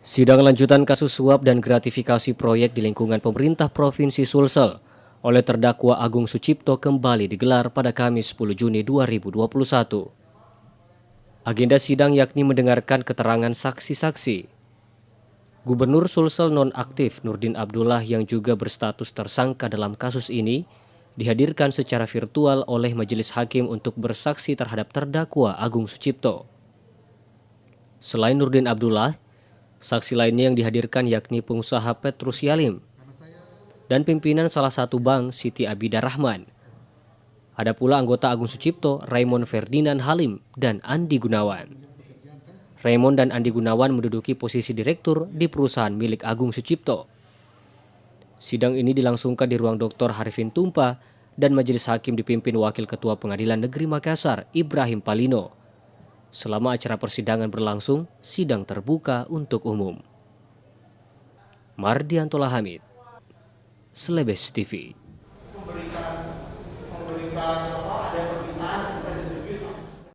Sidang lanjutan kasus suap dan gratifikasi proyek di lingkungan pemerintah Provinsi Sulsel oleh terdakwa Agung Sucipto kembali digelar pada Kamis 10 Juni 2021. Agenda sidang yakni mendengarkan keterangan saksi-saksi. Gubernur Sulsel nonaktif Nurdin Abdullah yang juga berstatus tersangka dalam kasus ini dihadirkan secara virtual oleh majelis hakim untuk bersaksi terhadap terdakwa Agung Sucipto. Selain Nurdin Abdullah, saksi lainnya yang dihadirkan yakni pengusaha Petrus Yalim dan pimpinan salah satu bank Siti Abidah Rahman. Ada pula anggota Agung Sucipto, Raymond Ferdinand Halim, dan Andi Gunawan. Raymond dan Andi Gunawan menduduki posisi direktur di perusahaan milik Agung Sucipto. Sidang ini dilangsungkan di ruang Dr. Harifin Tumpa dan majelis hakim dipimpin Wakil Ketua Pengadilan Negeri Makassar, Ibrahim Palino. Selama acara persidangan berlangsung, sidang terbuka untuk umum. Mardianto Hamid, Slebes TV.